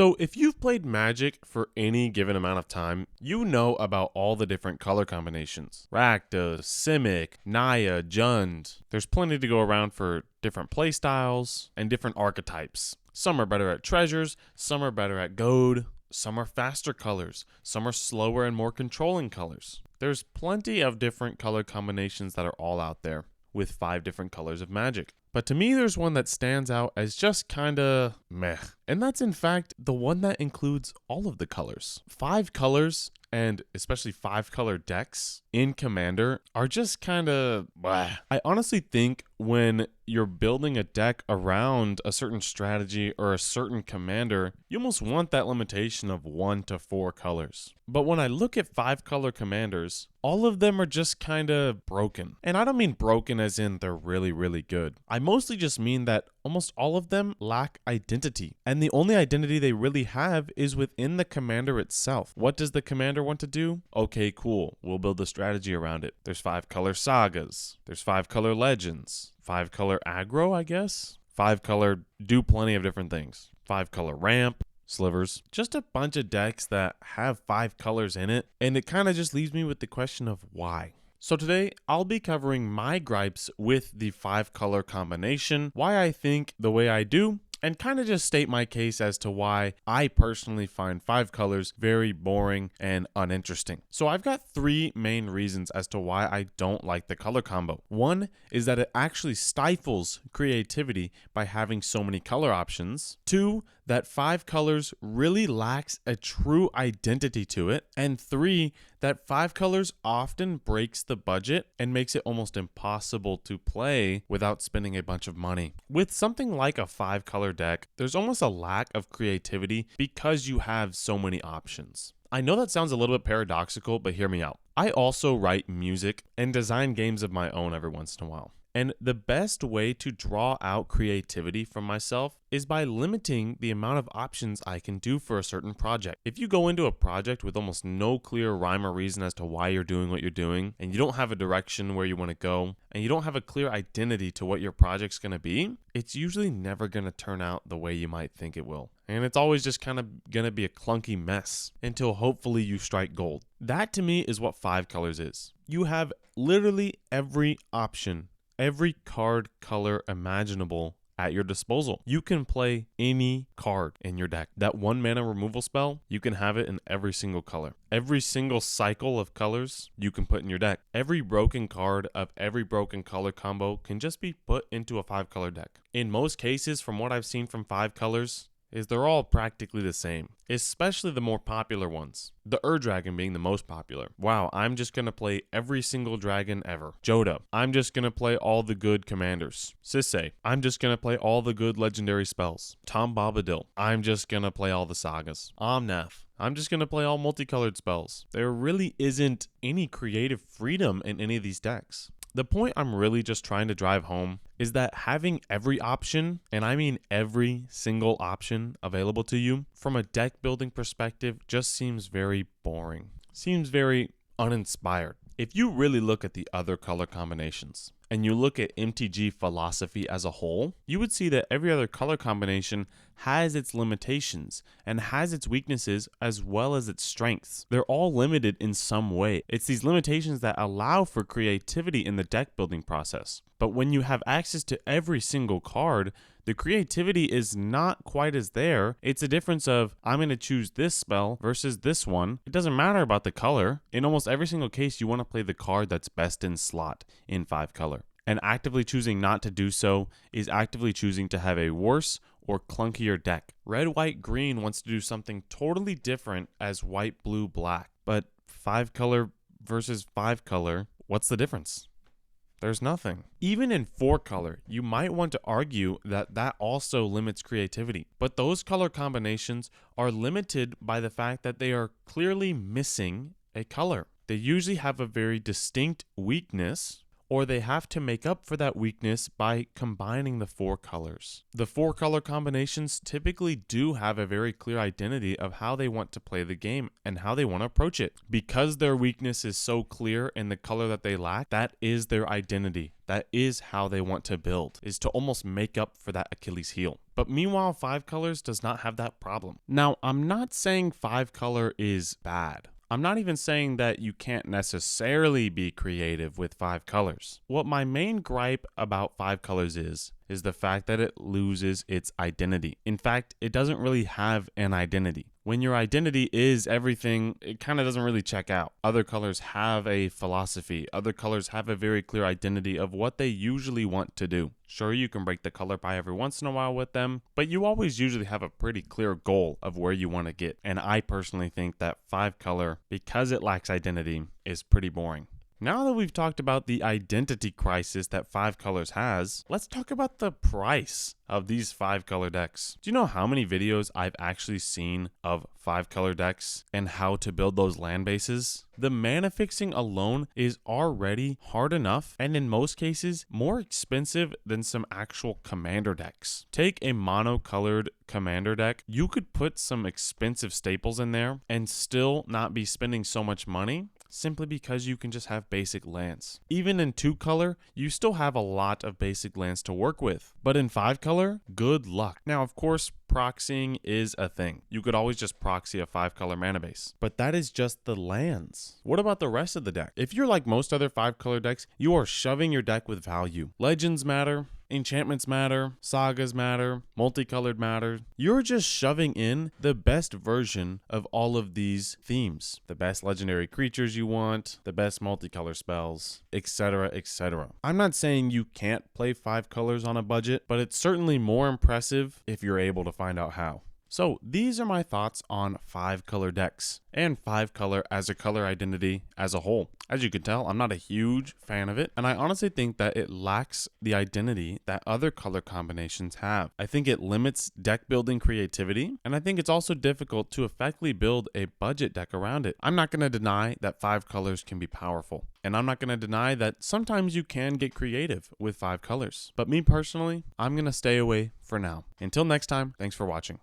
So if you've played Magic for any given amount of time, you know about all the different color combinations. Rakdos, Simic, Naya, Jund. There's plenty to go around for different playstyles and different archetypes. Some are better at treasures, some are better at gold, some are faster colors, some are slower and more controlling colors. There's plenty of different color combinations that are all out there with 5 different colors of Magic. But to me, there's one that stands out as just kinda meh. And that's in fact the one that includes all of the colors. 5 colors, and especially 5 color decks in Commander, are just kinda blah. I honestly think when you're building a deck around a certain strategy or a certain commander, you almost want that limitation of 1 to 4 colors. But when I look at 5 color commanders, all of them are just kinda broken. And I don't mean broken as in they're really, really good. I mostly just mean that almost all of them lack identity. And the only identity they really have is within the commander itself. What does the commander want to do? Okay, cool. We'll build a strategy around it. There's 5 color sagas. There's 5 color legends. 5 color aggro, I guess. 5 color do plenty of different things. 5 color ramp. Slivers, just a bunch of decks that have 5 colors in it, and it kind of just leaves me with the question of why. So today, I'll be covering my gripes with the 5 color combination, why I think the way I do, and kind of just state my case as to why I personally find 5 colors very boring and uninteresting. So I've got 3 main reasons as to why I don't like the color combo. One is that it actually stifles creativity by having so many color options. 2, that 5 colors really lacks a true identity to it. And 3, that 5 colors often breaks the budget and makes it almost impossible to play without spending a bunch of money. With something like a 5 color deck, there's almost a lack of creativity because you have so many options. I know that sounds a little bit paradoxical, but hear me out. I also write music and design games of my own every once in a while. And the best way to draw out creativity from myself is by limiting the amount of options I can do for a certain project. If you go into a project with almost no clear rhyme or reason as to why you're doing what you're doing, and you don't have a direction where you want to go, and you don't have a clear identity to what your project's going to be, it's usually never going to turn out the way you might think it will. And it's always just kind of going to be a clunky mess until hopefully you strike gold. That to me is what 5 colors is. You have literally every option, every card color imaginable at your disposal. You can play any card in your deck. That 1 mana removal spell, you can have it in every single color. Every single cycle of colors you can put in your deck. Every broken card of every broken color combo can just be put into a 5 color deck. In most cases, from what I've seen from 5 colors, is they're all practically the same, especially the more popular ones. The Dragon being the most popular. Wow, I'm just going to play every single dragon ever. Joda, I'm just going to play all the good commanders. Sisay, I'm just going to play all the good legendary spells. Tom Bombadil, I'm just going to play all the sagas. Omnath, I'm just going to play all multicolored spells. There really isn't any creative freedom in any of these decks. The point I'm really just trying to drive home is that having every option, and I mean every single option available to you from a deck building perspective, just seems very boring. Seems very uninspired. If you really look at the other color combinations and you look at MTG philosophy as a whole, you would see that every other color combination has its limitations and has its weaknesses as well as its strengths. They're all limited in some way. It's these limitations that allow for creativity in the deck building process. But when you have access to every single card, the creativity is not quite as there. It's a difference of, I'm going to choose this spell versus this one. It doesn't matter about the color. In almost every single case, you want to play the card that's best in slot in 5 color. And actively choosing not to do so is actively choosing to have a worse or clunkier deck. Red, white, green wants to do something totally different as white, blue, black. But 5 color versus 5 color, what's the difference? There's nothing. Even in 4 color, you might want to argue that that also limits creativity. But those color combinations are limited by the fact that they are clearly missing a color. They usually have a very distinct weakness or they have to make up for that weakness by combining the 4 colors. The 4 color combinations typically do have a very clear identity of how they want to play the game and how they want to approach it. Because their weakness is so clear in the color that they lack, that is their identity. That is how they want to build, is to almost make up for that Achilles heel. But meanwhile, 5 colors does not have that problem. Now, I'm not saying 5 color is bad. I'm not even saying that you can't necessarily be creative with 5 colors. What my main gripe about 5 colors is the fact that it loses its identity. In fact, it doesn't really have an identity. When your identity is everything, it kind of doesn't really check out. Other colors have a philosophy. Other colors have a very clear identity of what they usually want to do. Sure, you can break the color pie every once in a while with them, but you always usually have a pretty clear goal of where you want to get. And I personally think that 5 color, because it lacks identity, is pretty boring. Now that we've talked about the identity crisis that 5 colors has, let's talk about the price of these 5 color decks. Do you know how many videos I've actually seen of 5 color decks and how to build those land bases? The mana fixing alone is already hard enough and in most cases more expensive than some actual commander decks. Take a mono-colored commander deck, you could put some expensive staples in there and still not be spending so much money, simply because you can just have basic lands. Even in 2 color, you still have a lot of basic lands to work with. But in 5 color, good luck. Now, of course, proxying is a thing. You could always just proxy a 5 color mana base. But that is just the lands. What about the rest of the deck? If you're like most other 5 color decks, you are shoving your deck with value. Legends matter. Enchantments matter, sagas matter, multicolored matter. You're just shoving in the best version of all of these themes. The best legendary creatures you want, the best multicolor spells, etc., etc. I'm not saying you can't play 5 colors on a budget, but it's certainly more impressive if you're able to find out how. So these are my thoughts on 5 color decks and 5 color as a color identity as a whole. As you can tell, I'm not a huge fan of it, and I honestly think that it lacks the identity that other color combinations have. I think it limits deck building creativity, and I think it's also difficult to effectively build a budget deck around it. I'm not going to deny that 5 colors can be powerful, and I'm not going to deny that sometimes you can get creative with 5 colors. But me personally, I'm going to stay away for now. Until next time, thanks for watching.